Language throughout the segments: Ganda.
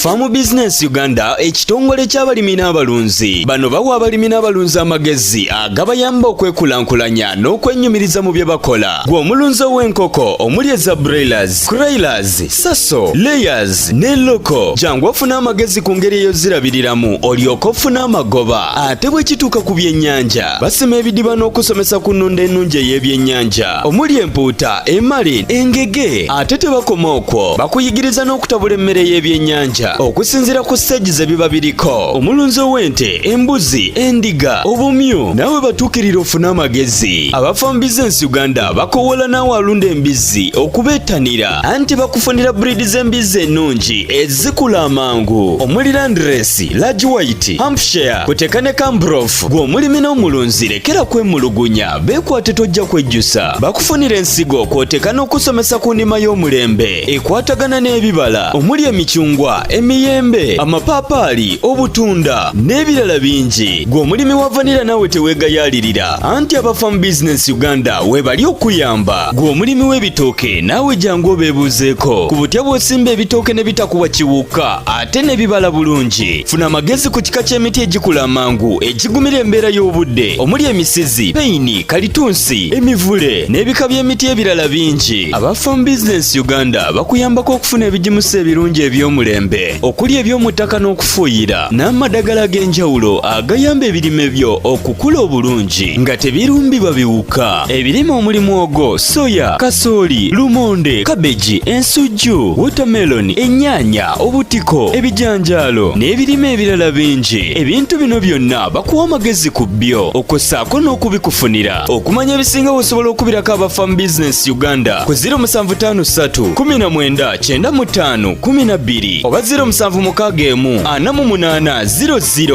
Farm Business Uganda ekitongole ky'abalimi n'abalunzi. Bano bawa abalimi n'abalunzi amagezi agabayamba okwekulankulanya n'okwenyumiriza mu bye bakola. Gwe omulunzi w'enkoko omuli eza broilers, crailers, saso, layers ne loko. Jangu ofuna amagezi ku ngeri ey'ozirabiriramu olyoke ofune amagoba. Ate bwe kituuka ku byennyanja basima ebidiba n'okusomesa ku nnunda ennungi ey'ebyennyanja omuli empuuta, emali, engege. Ate tebakoma okwo, bakuyigiriza n'okutabula emmere y'ebyennyanja okusinziira ku stage ze biba biriko. Omulunzi w'ente, embuzi, endiga, obumyu nawe batuukirira ofuna amagezi. Aba Farm Business Uganda bakowola naawe alunda embizzi okubeetanira anti bakufunira breed z'embizzi ennungi ezikula amangu omuli Landrace, Large White, Hampshire, kuteeka ne Cambrough. Gwe omulimi n'omulunzi lekera kwemulugunya, beekwate tojja kwejjusa. Bakufunira ensigo kw'oteeka n'okusomesa ku ndima y'omulembe ekwatagana n'ebibala omuli emicungwa, emiyembe, amapaapaali, obutunda n'ebirala bingi. Gwe omulimi wa vanilla nawe teweegayaalirira anti aba Farm Business Uganda webali okuyamba. Gwe omulimi w'ebitooke naawe jangu obeebuuzeeko ku butya bw'osimba ebitooke ne bitakuwa kiwuka ate ne bibala bulungi. Funa amagezi ku kika ky'emiti egikula amangu egigumira embeera y'obudde omuli emisizi, peyini, kalitunsi, emivule n'ebika by'emiti ebirala bingi. Aba Farm Business Uganda bakuyambako okufuna ebigimusa ebirungi eby'omulembe okuli eby'omu ttaka n'okufuuyira n'amadagala ag'enjawulo agayamba ebirime byo okukula obulungi nga tebirumbibwa biwuka. Ebirime omuli muwogo, soya, kasooli, lumonde, kabeji, ensujju, watermelon, ennyaanya, obutiko, ebijanjaalo n'ebirime ebirala bingi. Ebintu bino byonna bakuwa amagezi ku byo okossaako n'okubikufunira. Okumanya ebisinga osobola okubirako aba Farm Business Uganda ku 0753 19 95 12 oba 0761 48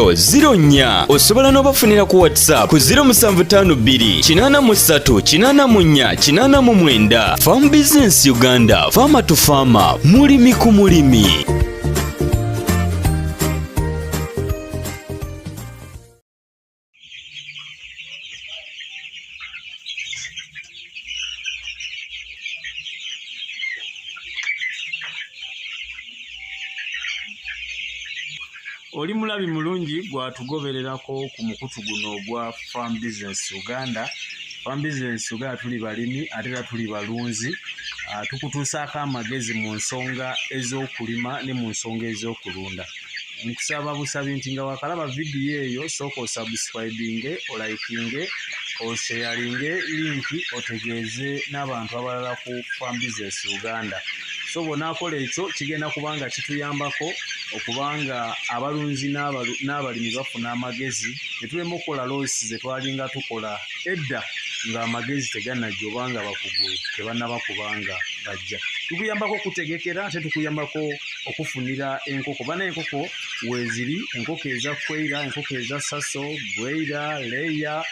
0004. Osobola n'obafunira ku WhatsApp ku 0752 83 84 89. Farm Business Uganda, farmer to farmer, mulimi ku mulimi. Oli mulabi mulungi gwatugobererako ku mukutu guno ogwa Farm Business Uganda. Farm Business Uganda tuli balimi ate era tuli balunzi. Tukutuusaako amagezi mu nsonga ez'okulima ne mu nsonga ez'okulunda. Nkusaba busabi nti nga wakalaba vidiyo eyo sooka osubscribinge, olikinge, osharinge linki otegeeze n'abantu abalala ku Farm Business Uganda. So bw'onaakola ekyo kigenda kubanga kituyambako okubanga abalunzi n'abalimi bafuna amagezi ne tulema okukola loosi ze twalinga tukola edda ng'amagezi tegannajja obanga bakugu tebannaba kubanga bajja. Tukuyambako okutegekera ate tukuyambako okufunira enkoko. Bana enkoko weeziri, enkoko eza kwera, enkoko eza saso, bwera, leya,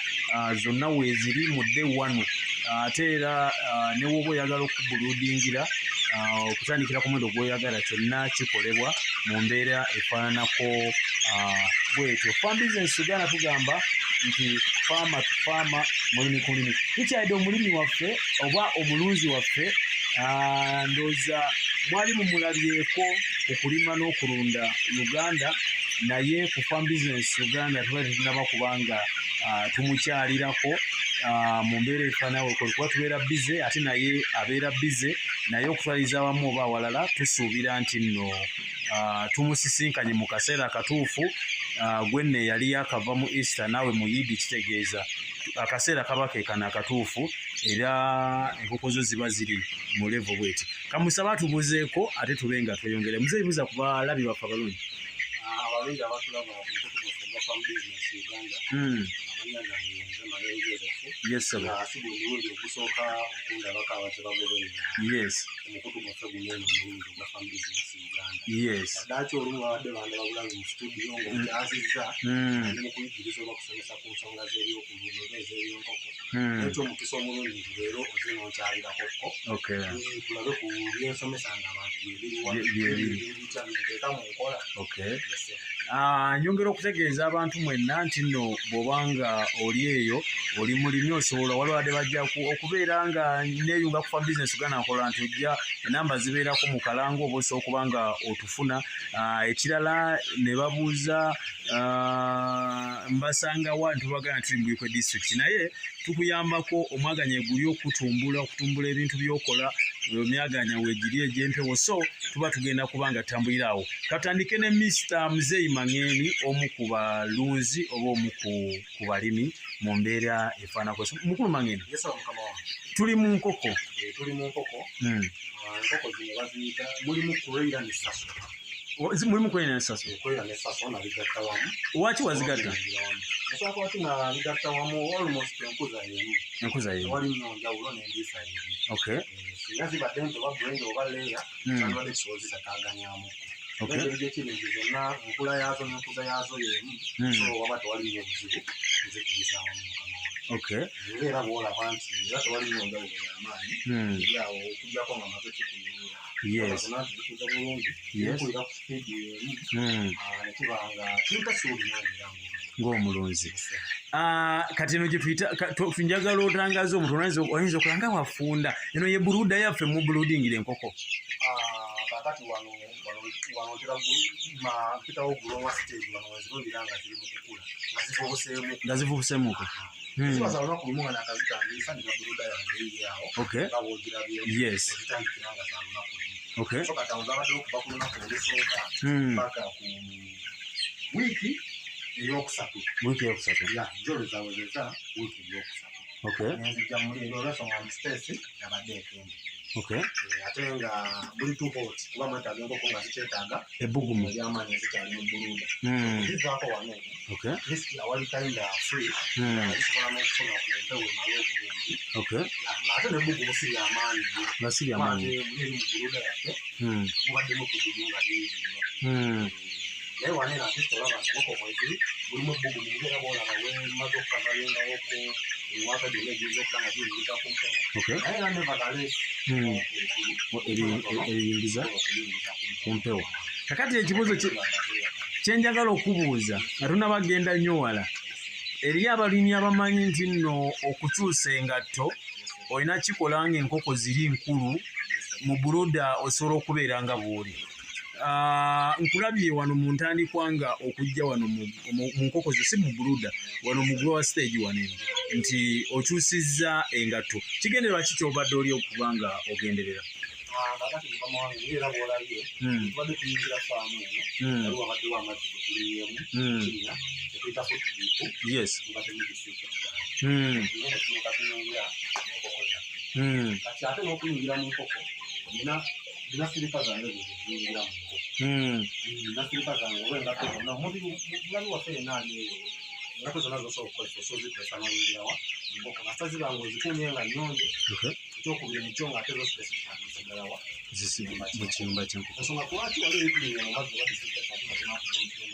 zonna weeziri mu day one. Ate era ne woba oyagala okubuludingira okutandikira ku mwendo gw'oyagala kyonna kikolebwa mu mbeera efaananako bwetyo. Farm Business Uganda tugamba nti farmer to farmer, mulimi ku mulimi. Tukyalidde omulimi waffe oba omulunzi waffe ndooza mwali mumulabyeko ku kulima n'okulunda Uganda, naye ku Farm Business Uganda tuba tetunaba kubanga tumukyalirako mu mbeera efaanawo kuba tubeera bize ate naye abeera bize, naye okutwaliza awamu oba awalala tusuubira nti nno tumusisinkanye mu kaseera akatuufu. Gwenna yali yakava mu Easter naawe mu Yidi kitegeeza akaseera kaba keekano akatuufu era enkoko zo ziba ziri mu levo bweti. Kamusaba atubuzeeko ate tube nga tweyongere. Muzeebuza ku balabi baffe abalungi. Abalungi abatulaba mu Farm Business Uganda. Yes, sir. Yes. Yes. Okay. Okay. Nyongera okutegeeza abantu mwenna nti nno bw'obanga oli eyo oli mulimi osobola waliwadde bajja okubeera nga neeyunga ku Farm Business Uganda nkola nti ojja enamba zibeerako mu kalango oba osobola okuba nga otufuna. Ekirala ne babuuza mbasangawa ntubagana tuli mu Buikwe district naye tukuyambako omwaganya eguli okutumbula ebintu by'okola emyaganya weegiri egy'empewo so tuba tugenda kuba nga tutambulira awo. Katandike ne Mr. Muzeyi Mangeni omu ku balunzi oba omu ku balimi mu mbeera efaanako. Mukulu Mangeni, tuli mu nkoko. Tuli mu nkoko. Enkoko zino baziyita mulimu kuleera ne saso. Mulimu kuleera ne saso. Kuleera ne saso nabigatta wamu. Lwaki wazigatta? Osooka wati nabigatta wamu almost enkuza y'emu. Enkuza y'emu. Wali nnyo njawulo n'endiisa y'emu. Okay. Singa zibadde nti oba blend oba leera zandibadde kisobola zitataaganyaamu. Okay. Engeri gy'ekirungi zonna enkula yaazo n'enkuza yaazo y'emu. So waba tewali nnyo buzibu okuzikubisa awamu mukama wange. Okay. Era bw'olaba nti era tewali nnyo njawulo y'amaanyi. Eri awo okuggyako nga maze kikuyulula. Yes. Zikuza bulungi. Yes. Kulira ku speed y'emu. Nekiba nga kimpasuuli nange ng'omulunzi. Kati eno gye tuyita njagala otangaza omuntu oyinza okola nga wafunda eno ye buluda yaffe mu buludingira enkoko. Kakati wano ntera mpitawo gulonwa stage wano wezirundira nga ziri mu kukula nga zivubusemuko. Kibaza olunaku lumu nga nakazitandisa ndina buluda yange eri awo nga bwogirabyewo ozitandikira nga za lunaku lumu. So kati awo zabaddewo okuva ku lunaku olusooka paka ku wiiki ey'okusatu. Jolo zawezeza wiiki ey'okusatu. Nenzijja muli ero olwensonga nti space yabadde ekende. Ate nga buli tupot kuba mwetaaga enkoko nga zikyetaaga ebbugumu eryamaanyi ezikyali mu bbuluda. Zivaako wano eno risiki awali kinda free zisobola n'okufuna ku mpewo emala obulungi. Ate n'ebbugumu si lyamaanyi muli eri mu bbuluda yaffe mubaddemu ebbugumu nga lingi nnyo. Naye wano eno atiste olaba nti enkoko mweziri bulimu ebbugumu era bw'olaba wemaze okukavalingawoku ewaka gyonna egiyinza okuba nga ziyingiza ku mpewo naye era nevertheless ebiyingiza ku mpewo. Kakati ekibuuzo kyenjagala okubuuza nga tunabagenda nnyo wala eri abalimi abamanyi nti nno okukyusa engatto olina kikola nga enkoko ziri nkulu mu buluda osobola okubeera nga bw'oli. Nkulabye wano mu ntandikwa nga okujja wano mu nkoko zo si mu buluda wano mu grower stage wano nti okyusizza engatto. Kigendererwa ki ky'obadde oli okuba nga ogenderera? Kakati mukama wange era bw'olabye tubadde tuyingira faamu eno waliwo abaddewo amazzi ge tulinyemu kinnya ekuyita footdiipu nga temugisiika ekigaana nga tunuka tuyingira mu nkoko zaffe. Kati ate n'okuyingira mu nkoko nina siripa zange zeziyingira mu nkoko. Nina siripa zange oba engatto zonna mulabi waffe yenna ali eyo engatto zonna zosobola okukozesa osobola zikozesa n'oyingirawa enkoko kasita ziba nga ozikuumye nga nnyonjo. Ekyokubiri nikyo ng'ate zo specific zisigalawa mu kiyumba ky'enkoko. Ensonga lwaki wali ebitumiye mu mazzi oba disitulikati mu kiyumba ky'enkoko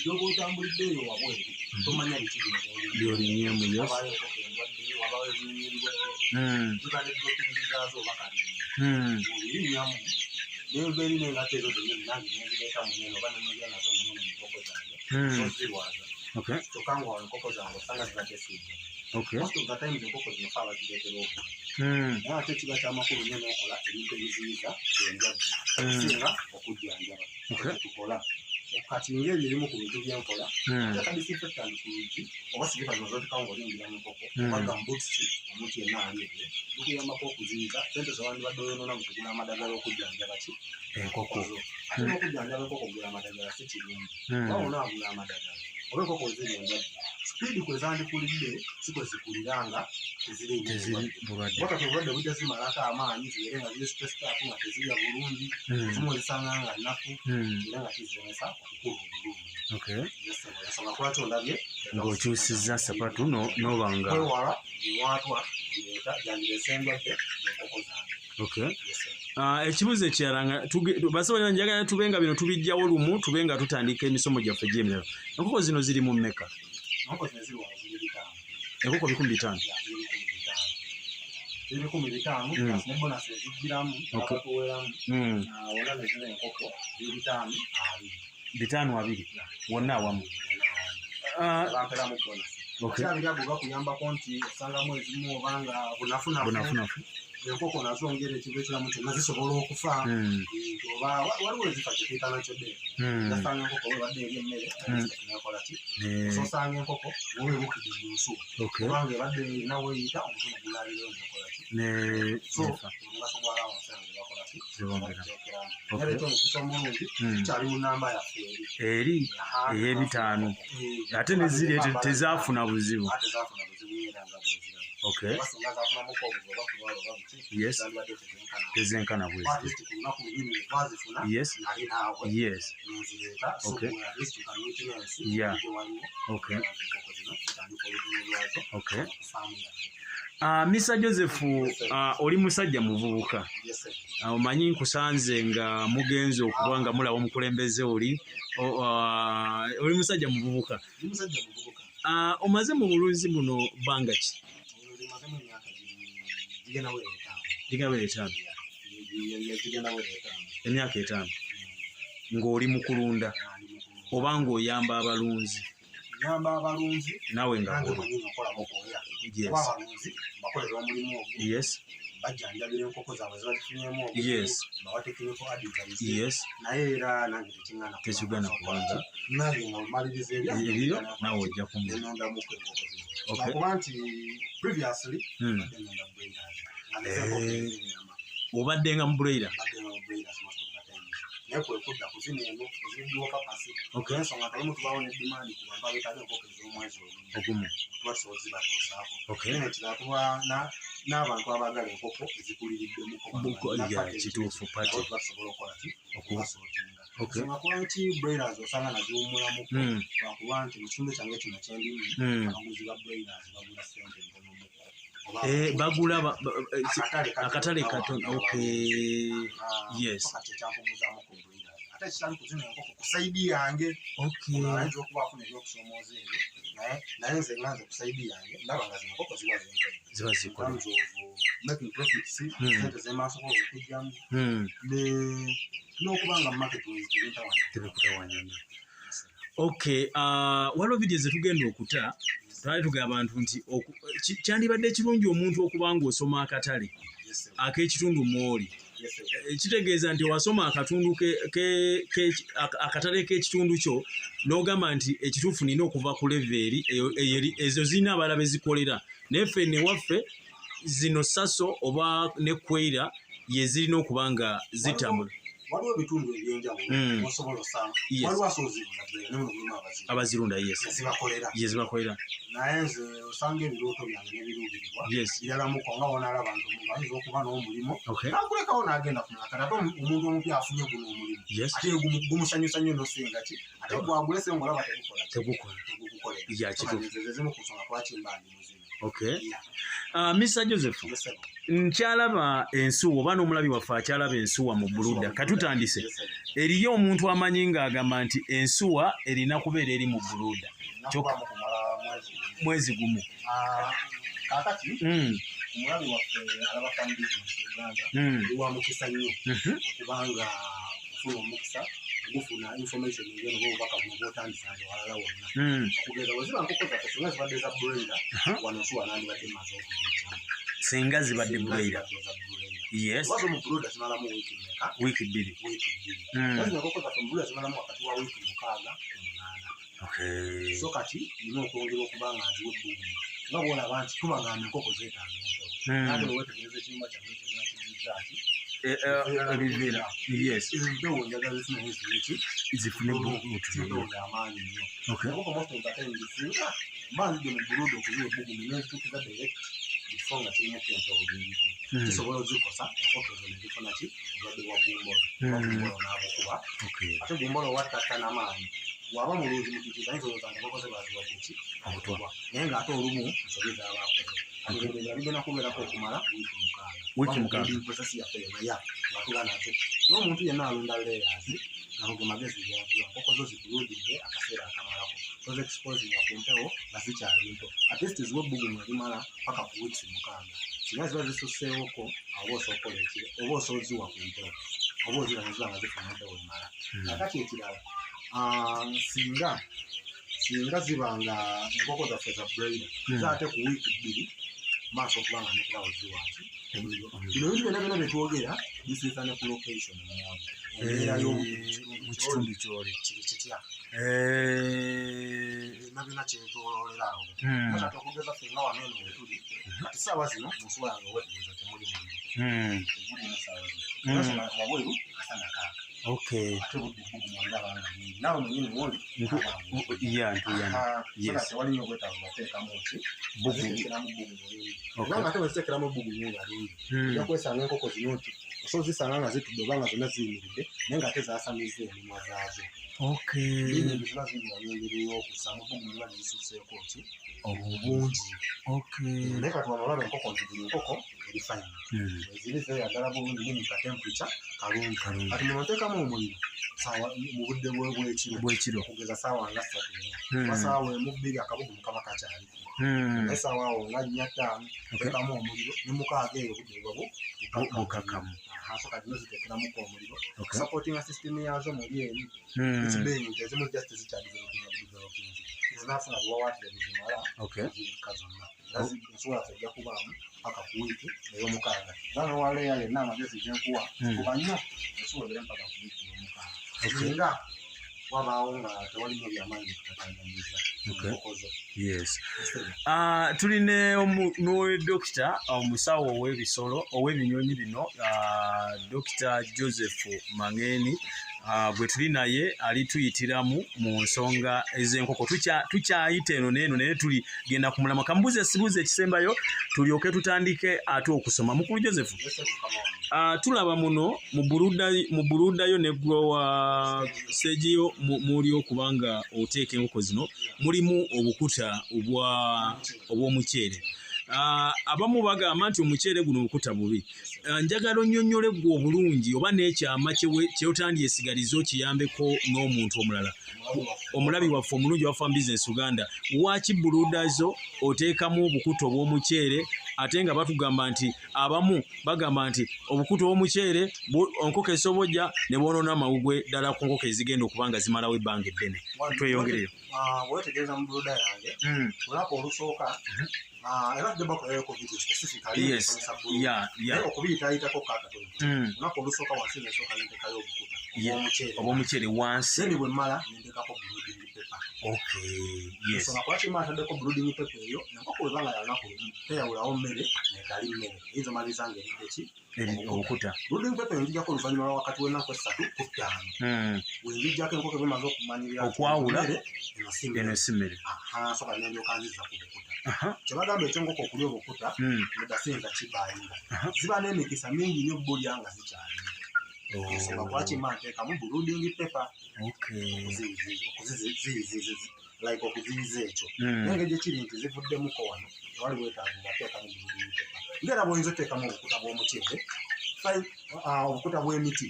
gy'oba otambulidde eyo wabweru tomanya biki by'olinnyemu. Wabaayo enkoko endwadde wabaayo ebinyonyi ebirwadde ziba ne droppings zaazo oba kalimba olinnyamu n'ebeeri n'engato ezo zennyini nange nezireeta munene oba nemwegera nazo munene mu nkoko zange zozirwaza kyokka nga wano enkoko zange osanga zibadde siidde. Most of the times enkoko zino fa bazireetera obulamu naye ate kiba kyamakulu nnyo n'okola ebintu ebiziyiza endwadde okusinga okujjanjaba tukola. Kati ngeri erimu ku bintu byenkola aka disinfectant ku luggi oba siripa zino zotekawo ng'olingira mu nkoko oba gambuutusi omuntu yenna ali ebyo bikuyambako okuziyiza sente zewandibadde oyonoona mu kugula amadagala okujjanjaba ki enkoko zo. Ate n'okujjanjaba enkoko ogula amadagala si kirungi oba wona agula amadagala oba enkoko ziri endwadde sipiidi kwe zandikulidde si kwe zikuliranga teziri bulwadde. Wakati obulwadde bujja zimalako amaanyi zibeere nga ziri spesitafu nga tezirya bulungi zimu ozisanga nga nnafu era nga kiziremesa okukula obulungi. Ensonga lwaki ondabye ng'okyusizza sapatu n'oba nga kwewala biwaatwa bireeta jandireesa endwadde enkoko zange. Ekibuuzo ekirala nga basobola njagala tube nga bino tubijjawo lumu tube nga tutandika emisomo gyaffe gy'emirala. Enkoko zino ziri mu mmeka? Enkoko zino ziri wano ziri 5. Enkoko 15? Ziri 15 ne bonasi ezijjiramu abatuweeramu wonna ne ziri enkoko ziri 5 20. 520 wonna awamu. bamperamu bonus. Kyabiri ago bakuyambako nti osangamu ezimu obanga bunafunafu enkoko nazo ngeri ekintu ekiramu kyonna zisobola okufa oba waliwo ezifa kyetuyita nakyo dde gasanga enkoko webadde eri emmere nekola ki ososanga enkoko wewebukidde mu nsuwa obanga ebadde erina weyita omusomo gulalireyo nekola ki so omugaso gwalawo nsanga bakola ki era ekyo omukisa omulungi kyali mu namba yaffe eri ey'ebitaano ate neziri tezaafuna buzibu. Okay. Yes. Tezenkana bwezi. Yes. Yes. Okay. Yeah. Okay. Okay. Mr. Joseph, oli musajja muvubuka. Omanyi nkusanze nga mugenze okuba nga mulaba omukulembeze oli musajja muvubuka. Omaze mu bulunzi buno bbanga ki? Emyaka 5 ng'oli mu kulunda oba ng'oyamba abalunzi? Nawe nga yes. Bajjanjabira enkoko zaabwe zibazifunyemu yes. Naye era nange tekigana kubanga nange nga omaliriza ebyo nawe ojja kumunondamuku enkoko zino kuba nti previously obadde nga mu broiler naye kwekudda ku zino eno eziriwo kapasi ensonga kalimu tubaawo ne dimandi ku bantu abetaaga enkoko ez'omwezi ogumu tuba tusobola zibatuusaako naye nekirala tuba n'abantu abaagala enkoko ezikuliriddemuko kituufu pati basobola okukola ki okubasootinga ensonga kuba nti broilers osanga naziwummulamuko lwakuba nti mu kitundu kyange kino kyendimu abaguzi ba broilers bagula ssente ntonomuko bagula akatale katono. Yes. Ate kitali kuzina enkoko ku saidi yange ayinza okuba afuna ebyokusomooza ebyo naye nze nganze ku saidi yange ndaba nga zino enkoko ziba zikola making profits sente zemaasobola okujjamu n'okuba nga mu market tebekutawanya. Okay, waliwo vidiyo zetugenda okuta twali tugamba abantu nti kyandibadde ekirungi omuntu okuba ng'osoma akatale ak'ekitundu mw'oli. Kitegeeza nti wasoma akatale k'ekitundu kyo n'ogamba nti ekituufu nina okuva ku level ezo zirina abalala bezikolera naye ffe newaffe zino saso oba ne kwera ye zirina okuba nga zitambula. Waliwo ebitundu ebyenjawulo osobola osanga waliwo abazirunda yezibakolera naye nze osanga ebirooto byange n'ebiruubirirwa biralamuko nga wonaalaba nti omuntu ayinza okuba n'omulimu nakulekawo n'agenda ku mulala ate omuntu omupya afunye guno omulimu ate gumusanyusa nnyo nosinga ki ate gwagulese ng'olaba tegukukolera zimu ku nsonga lwaki muzima. Okay. Mr. Joseph, nkyalaba ensuwa oba n'omulabi waffe akyalaba ensuwa mu Buruda katutandise eriyo omuntu amanyi ng'agamba nti ensuwa erina kubeera eri mu Buruda mwezi gumu. Kakati omulabi waffe alaba fan business Uganda eri wa mukisa nnyo okubanga ofuna omukisa gufuna information ngeno bobubaka buno bwotandisa nti walala wonna okugeza weziba nkoko zaffe singa zibadde za broiler wano nsuwa nandibadde maze okugeza singa zibadde broiler. Yes. Wazo mu broiler zimalamu wiki bbiri zino enkoko zaffe mu broiler zimalamu wakati wa wiki 6 ku 8. Okay. So kati nina okwongera okuba nga nziwe ebbugumu nga bwolaba nti tubagamba enkoko zeetaaga empewo nate newetegereza ekiyumba kyange kyonna kigizaaki ebivera. Yes. Empewo njagala zifune ezineki zifune bututunga amaanyi nnyo. Enkoko most of the time zisinga mba nzidde mu Burundi okuziwa ebbugumu nezituukiza direct ekifo nga kirimu empewo zingiko kisobola ozikosa enkoko ezo nezifuna ki obulwadde bwa gumbolo n'abukuba ate gumbolo wattatta n'amaanyi waba mulungi mukitiza ayinza olowooza enkoko ze baziwadde ki obutwa naye ng'ate olumu nsobi zaabakoze bigenda kubeerako okumala wiki 6 prosesi yaffe yonaya batula nazo n'omuntu yenna alunda layers ago magezi gyakuwa enkoko zo zikuludinge akaseera akamalako toze exposinga ku mpewo nga zikyali nto atesti ziwe ebbugumu erimala paka ku weeks 6 singa ziba zisusseewoko oba osookola ekiro oba osooziwa ku mpewo oba ozira neziba nga zifuna empewo emala nakati ekirala singa zibanga enkoko zaffe za broiler zaate ku wiiki 2 maaso okubanga nekirawo ziwaati bino bintu byonna byetwogera bisiisa ne ku location muyabu embeera mu kitundu kyoli kiri kitya nabina kyetwololera awo kati okugeza fenga wano eno wetuli kati saawa zino musuwa yange wetegeeza temuli muliro eguli musaawa zino wabweru kasana kaaka ate budde bugu mwandabanga nyingi nawe mwenyini mwoli tewali nyo obwetaavu bateekamu ki buguekeramu bugu mulungi kubanga ate weziteekeramu bugu nyo nga lungi ojja kwesanga enkoko zino nti osobola zisanga nga zitudde obanga zonna ziyimiridde naye nga tezasamiza emimwa zaazo nyingi ziba zirina nyingeri y'okusaamu bugu niba nezisuseeko ki obungi naye kati wano olaba enkoko nti buli nkoko eri fayini eziri zeeyagala bulungi nini ka temperature kalungi kati muno nteekamu omuliro mu budde bwekiro okugeza saawa nga 3 oba saawa emu 2 akabugumu kaba kakyaliko naye saawa awo nga 4 5 teekamu omuliro ne mukaaga eyo obudde bwabwo bukakamu so kati noziteekeramuko omuliro supporting system yaazo muli eri ekibeeyi nti ezimu just zikyadevelopingi zinaafuna biwawaatire bizimala zirika zonna ensobola fejja kubaamu paka ku wiiki ey'omukaaga nanga waleeya yenna amagezi genkuwa kuba nnyo ensobola obere mpaka ku wiiki ey'omukaaga singa wabaawo nga tewalimu byamaanyi tutatangamiza enkokozo tuli n'owedokita omusawo ow'ebinyonyi bino Dr. Joseph Mangeni bwe tuli naye alituyitiramu mu nsonga ez'enkoko tukyayita eno n'eno naye tuli genda kumulama kambuze sibuze ekisembayo tulyoke tutandike ate okusoma. Mukulu Joseph, tulaba muno mu buludayo ne grower Segiyo muli okubanga oteeka enkoko zino mulimu obukuta obw'omuceere. Abamu bagamba nti omuceere guno obukuta bubi. Njagala onnyonnyole gwe obulungi oba n'ekyama kyotandyesigaliza okiyambeko n'omuntu omulala, omulabi waffe omulungi wa Farm Business Uganda. Waki buludazo oteekamu obukuta obw'omuceere ate nga batugamba nti abamu bagamba nti obukuta obw'omuceere enkoko esobojja ne bwonoona amawugwe ddala ku nkoko ezigenda okubanga zimalawo ebbanga eddene. Tweyongereyo. Bwetegeeza mu buluda yange olunaku olusooka era tudde bakolereko video specifically okubiyitayitako kakatono olunaku olusooka wansi nesooka nentekayo obukuta obw'omuceere wansi then bwe mmala nentekako brooding paper. Nsonga lwaki mataddeko brooding paper eyo enkoko bwebanga ya lunaku lumu teyawulawo mmere netali mmere eyinza omaliriza nga eridde ki obukuta. Brooding paper njijjako oluvannyuma lwa wakati w'ennaku 3 ku 5 wenjijjako enkoko bwemaze okumanyiira okwawula eno si mmere soka nendyoka nziza ku bukuta. Kyebagamba ekyenkoko okulya obukuta mudasinza kibayinga ziba n'emikisa mingi nnyo bulya nga zikyalimu. Nsonga lwaki nteekamu brooding paper okuziyiza ekyo naye nga gyekiri nti zivuddemuko wano tewali bwetaavu bateekamu brooding paper. Ngera bw'oyinza oteekamu obukuta bw'omuceere obukuta bw'emiti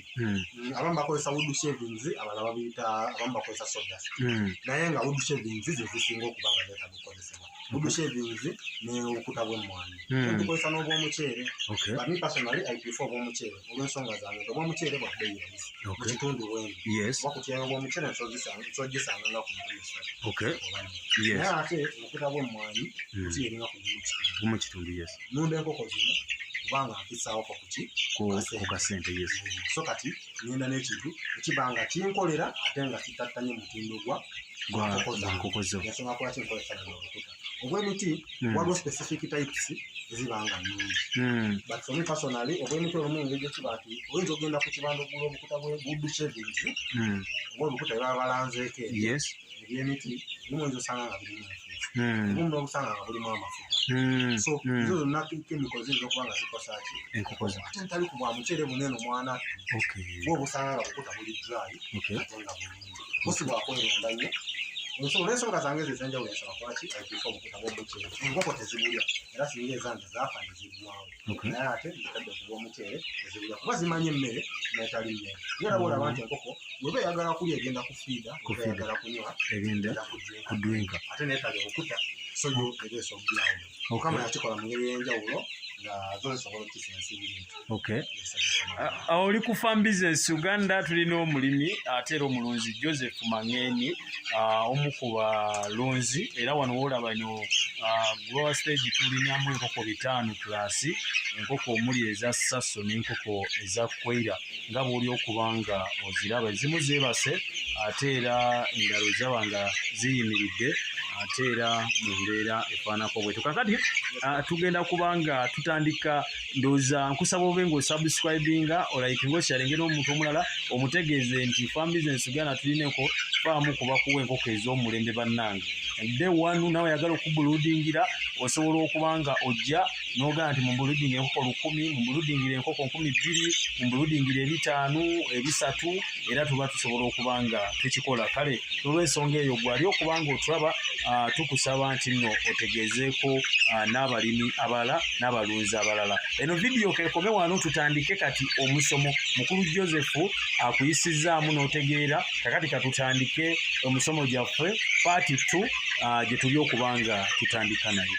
abamu bakozesa wood shavings abalala babiyita abamu bakozesa sawdust naye nga wood shavings ze zisinga okuba nga zeetaaga okukozesebwa. Wood shavings n'obukuta bw'emmwanyi tukozesa n'obw'omuceere but me personally I prefer obw'omuceere olw'ensonga zange nti obw'omuceere bwa bbeeyi rawuzi mu kitundu bwendi oba kutyayo obw'omuceere nsogisanga nga ku naye ate obukuta bw'emmwanyi kiyeringa mu kitundu nunda enkoko zino kubanga mpisaawo ku kasente so kati ngenda n'ekintu ekibanga kinkolera ate nga kitattanye mutindo gwa nkoko zo. Ensonga lwaki nkozesa obukuta obw'emiti waliwo specific types ezibanga nnungi but for me personally obw'emiti olumu engeri ekiba nti oyinza ogenda ku kibanda ogula obukuta bwe wood shavings oba obukuta ebaba balanzeeko ebyemiti bumu oyinza osanga nga birimu obumu n'obusanga nga bulimu amafuta so zo zonna chemical ziyinza okuba nga zikosaki enkoko zo ate ntali ku bwa muceere bunene omwana bwe obusanga nga bukuta buli dry ate nga bulungi busibwakweronda nnyo. Olw'ensonga zange ezenjawulo ensonga lwaki aipufa obukuta bw'omuceere enkoko tezibulya era singa ezange zaafa ne ziggwawo naye ate zitadde ku bw'omuceere tezibulya kuba zimanyi emmere n'etali mmere. Era bw'olaba nti enkoko bw'eba eyagala kulya egenda kufiida oba eyagala kunywa egenda kudwinka ate n'etali obukuta so yo ebeesa okuggyawo. Mukama yakikola mu ngeri ey'enjawulo nga zo zisobola okukisensa ebintu. Okay. Oli ku Farm Business Uganda tulina omulimi ate era omulunzi Joseph Mangeni, omu ku balunzi, era wano woolaba no grower stage tulinamu enkoko 5+ enkoko omuli eza Sasso n'enkoko eza Kweira nga bw'oli okubanga oziraba ezimu zeebase ate era endalo zaba nga ziyimiridde ate era mu mbeera efaanako bwetu. Kakati tugenda kubanga tutandika ndowooza nkusaba obe ng'osubscribinga olike ng'okyalengera omuntu omulala omutegeeze nti Farm Business Uganda tulineko faamu kubakuwa enkoko ez'omulembe bannange. Day one nawe yagala okubuludingira osobola okubanga ojja n'ogamba nti mumbuludingira enkoko 1000, mumbuludingira enkoko 2000, mumbuludingira 5, 3 era tuba tusobola okubanga tukikola. Kale olw'ensonga eyo gwali okubanga otulaba tukusaba nti nno otegeezeeko n'abalimi abalala n'abalunzi abalala. Eno vidiyo kekome wano tutandike kati omusomo. Mukulu Joseph akuyisizaamu n'otegeera kakati katutandike omusomo gyaffe part 2 gye tuli okubanga tutandika nayo.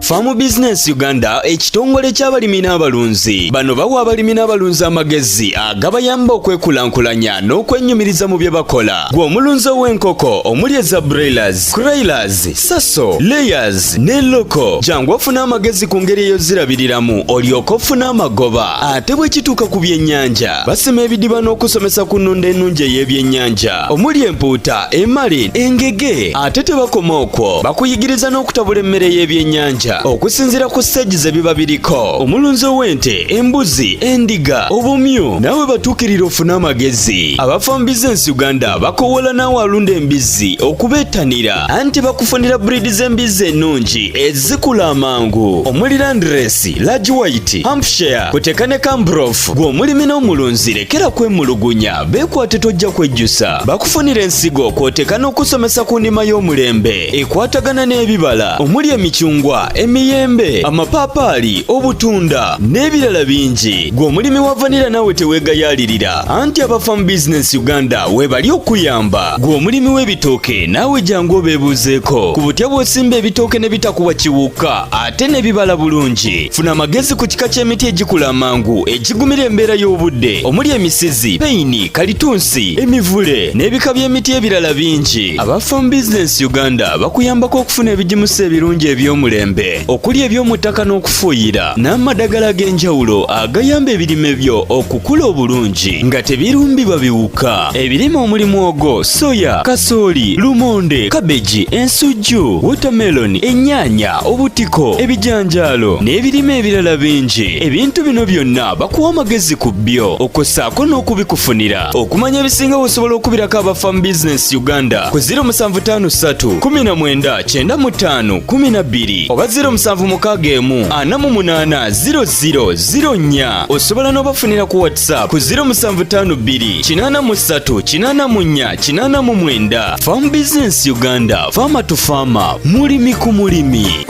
Farm Business Uganda ekitongole ky'abalimi n'abalunzi. Bano bawa abalimi n'abalunzi amagezi agabayamba okwekulankulanya n'okwennyumiriza mu bye bakola. Gwe omulunzi w'enkoko omuli eza broilers, crailers, Sasso, layers ne loco. Jangu ofuna amagezi ku ngeri ey'ozirabiriramu olyoke ofune amagoba. Ate bwe kituuka ku byennyanja basima ebidiba n'okusomesa ku nnunda ennungi ey'ebyennyanja omuli empuuta, emali, engege. Ate tebakoma okwo bakuyigiriza n'okutabula emmere y'ebyennyanja okusinziira ku stage ze biba biriko. Omulunzi w'ente, embuzi, endiga, obumyu nawe batuukirira ofuna amagezi. Aba Farm Business Uganda bakowola naawe alunda embizzi okubeetanira anti bakufunira breed z'embizzi ennungi ezikula amangu omuli Landrace, Large White, Hampshire kuteeka ne Cambrough. Gwe omulimi n'omulunzi lekera kwemulugunya beekwate tojja kwejjusa. Bakufunira ensigo kw'oteeka n'okusomesa ku ndima y'omulembe ekwatagana n'ebibala omuli emicungwa, emiyembe, amapaapaali, obutunda n'ebirala bingi. Gwe omulimi wa vanilla nawe teweegayaalirira anti aba Farm Business Uganda webali okuyamba. Gwe omulimi w'ebitooke naawe jangu obeebuuzeeko ku butya bw'osimba ebitooke ne bitakuwa kiwuka ate ne bibala bulungi. Funa amagezi ku kika ky'emiti egikula amangu egigumira embeera y'obudde omuli emisizi, peyini, kalitunsi, emivule n'ebika by'emiti ebirala bingi. Aba Farm Business Uganda bakuyambako okufuna ebigimusa ebirungi eby'omulembe okuli eby'omu ttaka n'okufuuyira n'amadagala ag'enjawulo agayamba ebirime byo okukula obulungi nga tebirumbibwa biwuka. Ebirime omuli mwogo, soya, kasooli, lumonde, kabeji, ensujju, watermelon, ennyaanya, obutiko, ebijanjaalo n'ebirime ebirala bingi. Ebintu bino byonna bakuwa amagezi ku byo okossaako n'okubikufunira. Okumanya ebisinga osobola okubirako aba Farm Business Uganda ku 0753 19 95 12 oba 0761480004. Osobola n'obafunira ku WhatsApp ku 0752 83 84 89. Farm Business Uganda, Farmer to Farmer, mulimi ku mulimi.